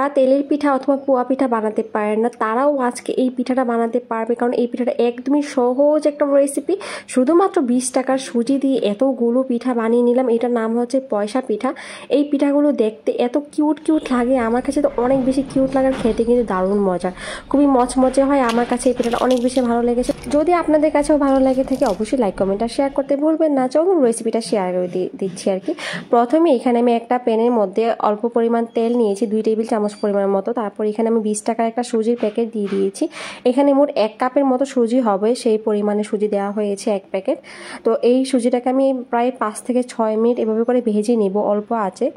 যারা তেলের পিঠা অথবা পোয়া পিঠা বানাতে পারেন না তারাও আজকে এই পিঠাটা বানাতে পারবে, কারণ এই পিঠাটা একদমই সহজ একটা রেসিপি। শুধুমাত্র 20 টাকার সুজি দিয়ে এতগুলো পিঠা বানিয়ে নিলাম। এটার নাম হচ্ছে পয়সা পিঠা। এই পিঠাগুলো দেখতে এত কিউট কিউট লাগে, আমার কাছে তো অনেক বেশি কিউট লাগার, খেতে কিন্তু দারুণ মজার, খুবই মচমচে হয়। আমার কাছে এই পিঠাটা অনেক বেশি ভালো লেগেছে। যদি আপনাদের কাছেও ভালো লাগে থাকে অবশ্যই লাইক কমেন্ট আর শেয়ার করতে ভুলবেন না। চলুন রেসিপিটা শেয়ার করে দিচ্ছি আর কি। প্রথমে এখানে আমি একটা প্যানের মধ্যে অল্প পরিমাণ তেল নিয়েছি, 2 টেবিল চামচ পরিমাণ মতো। তারপর এখানে আমি 20 টাকার একটা সুজির প্যাকেট দিয়ে দিয়েছি। এখানে মোট 1 কাপের মতো সুজি হবে, সেই পরিমাণে সুজি দেওয়া হয়েছে 1 প্যাকেট। তো এই সুজিটাকে আমি প্রায় 5 থেকে 6 মিনিট এভাবে করে ভেজে নেব অল্প আঁচে।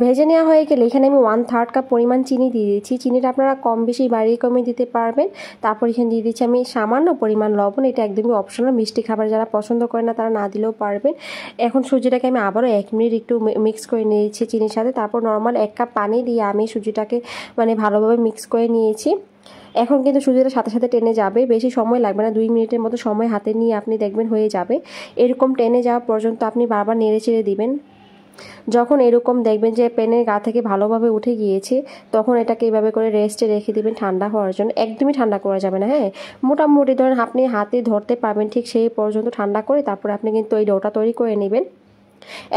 ভেজে নেওয়া হয়ে গেলে এখানে আমি 1/3 কাপ পরিমাণ চিনি দিয়ে দিচ্ছি। চিনিটা আপনারা কম বেশি বাড়িয়ে কমিয়ে দিতে পারবেন। তারপর এখানে দিয়ে দিচ্ছি আমি সামান্য পরিমাণ লবণ, এটা একদমই অপশনাল, মিষ্টি খাবার যারা পছন্দ করে না তারা না দিলেও পারবেন। এখন সুজিটাকে আমি আবারও 1 মিনিট একটু মিক্স করে নিয়েছি চিনির সাথে। তারপর নর্মাল 1 কাপ পানি দিয়ে আমি সুজিটাকে ভালোভাবে মিক্স করে নিয়েছি। এখন কিন্তু সুজিটা সাথে সাথে টেনে যাবে, বেশি সময় লাগবে না, 2 মিনিটের মতো সময় হাতে নিয়ে আপনি দেখবেন হয়ে যাবে। এরকম টেনে যাওয়া পর্যন্ত আপনি বারবার নেড়ে চেড়ে দিবেন। যখন এরকম দেখবেন যে প্যানের গা থেকে ভালোভাবে উঠে গিয়েছে, তখন এটাকে এইভাবে করে রেস্টে রেখে দিবেন ঠান্ডা হওয়ার জন্য। একদমই ঠান্ডা করা যাবে না, হ্যাঁ, মোটামুটি ধরেন আপনি হাতে ধরতে পারবেন ঠিক সেই পর্যন্ত ঠান্ডা করে তারপরে আপনি কিন্তু এই ডোটা তৈরি করে নেবেন।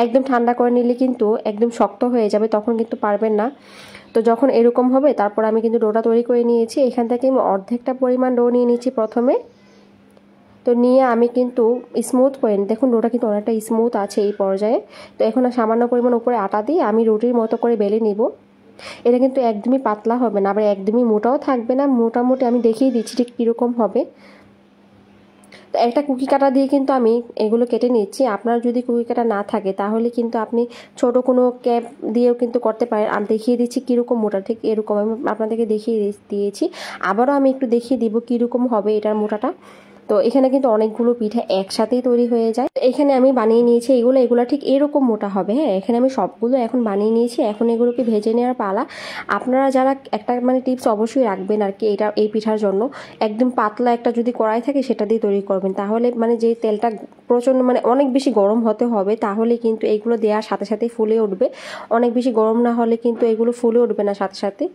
একদম ঠান্ডা করে নিলে কিন্তু একদম শক্ত হয়ে যাবে, তখন কিন্তু পারবেন না। তো যখন এরকম হবে তারপর আমি কিন্তু ডোটা তৈরি করে নিয়েছি। এখান থেকে আমি অর্ধেকটা পরিমাণ ডো নিয়ে নিচ্ছি প্রথমে। তো নিয়ে আমি কিন্তু স্মুথ করে নিই, দেখুন ডোটা কিন্তু অনেকটা স্মুথ আছে এই পর্যায়ে। তো এখন সামান্য পরিমাণ উপরে আটা দিয়ে আমি রুটির মতো করে বেলে নিব। এটা কিন্তু একদমই পাতলা হবে না, আবার একদমই মোটাও থাকবে না, মোটামুটি আমি দেখিয়ে দিচ্ছি ঠিক কীরকম হবে। তো একটা কুকি কাটা দিয়ে কিন্তু আমি এগুলো কেটে নিচ্ছি। আপনার যদি কুকি কাটা না থাকে তাহলে কিন্তু আপনি ছোট কোনো ক্যাপ দিয়েও কিন্তু করতে পারেন। আমি দেখিয়ে দিচ্ছি কীরকম মোটা, ঠিক এরকম আমি আপনাদেরকে দেখিয়ে দিয়েছি। আবারও আমি একটু দেখিয়ে দিব কীরকম হবে এটার মোটাটা। তো এখানে কিন্তু অনেকগুলো পিঠা একসাথেই তৈরি হয়ে যায়। এখানে আমি বানিয়ে নিয়েছি এগুলো ঠিক এরকম মোটা হবে, হ্যাঁ। এখানে আমি সবগুলো এখন বানিয়ে নিয়েছি, এখন এগুলোকে ভেজে নেওয়ার পালা। আপনারা যারা একটা টিপস অবশ্যই রাখবেন আর কি, এই পিঠার জন্য একদম পাতলা একটা যদি কড়াই থাকে সেটা দিয়ে তৈরি করবেন, তাহলে যে তেলটা প্রচণ্ড অনেক বেশি গরম হতে হবে, তাহলে কিন্তু এগুলো দেওয়ার সাথে সাথে ফুলে উঠবে। অনেক বেশি গরম না হলে কিন্তু এগুলো ফুলে উঠবে না সাথে সাথে।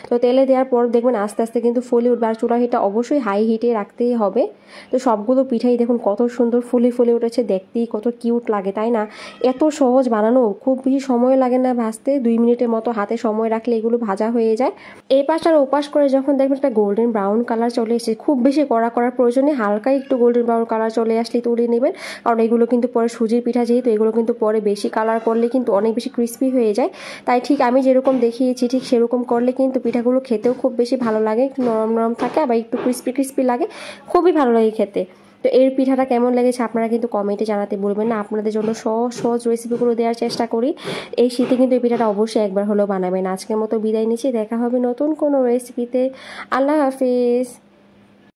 তো তেলে দেওয়ার পর দেখবেন আস্তে আস্তে কিন্তু ফুলে উঠবে, আর চুলা হিটটা অবশ্যই হাই হিটে রাখতেই হবে। তো সবগুলো পিঠাই দেখুন কত সুন্দর ফুলে ফুলে উঠেছে, দেখতেই কত কিউট লাগে, তাই না? এত সহজ বানানো, খুব বেশি সময় লাগে না ভাজতে, 2 মিনিটের মতো হাতে সময় রাখলে এগুলো ভাজা হয়ে যায়। এই পাশ আর ওপাশ করে যখন দেখবেন একটা গোল্ডেন ব্রাউন কালার চলে এসেছে, খুব বেশি কড়া করার প্রয়োজনে, হালকা একটু গোল্ডেন ব্রাউন কালার চলে আসলেই তুলে নেবেন। কারণ এগুলো কিন্তু পরে সুজির পিঠা যেহেতু, এগুলো কিন্তু পরে বেশি কালার করলে কিন্তু অনেক বেশি ক্রিস্পি হয়ে যায়। তাই ঠিক আমি যেরকম দেখিয়েছি ঠিক সেরকম করলে কিন্তু পিঠাগুলো খেতেও খুব বেশি ভালো লাগে, একটু নরম নরম থাকে, আবার একটু ক্রিস্পি ক্রিস্পি লাগে, খুবই ভালো লাগে খেতে। তো এই পিঠাটা কেমন লেগেছে আপনারা কিন্তু কমেন্টে জানাতে ভুলবেন না। আপনাদের জন্য সহজ সহজ রেসিপিগুলো দেওয়ার চেষ্টা করি। এই শীতে কিন্তু এই পিঠাটা অবশ্যই একবার হলেও বানাবেন। আজকের মতো বিদায় নিচ্ছি, দেখা হবে নতুন কোনো রেসিপিতে। আল্লাহ হাফিজ।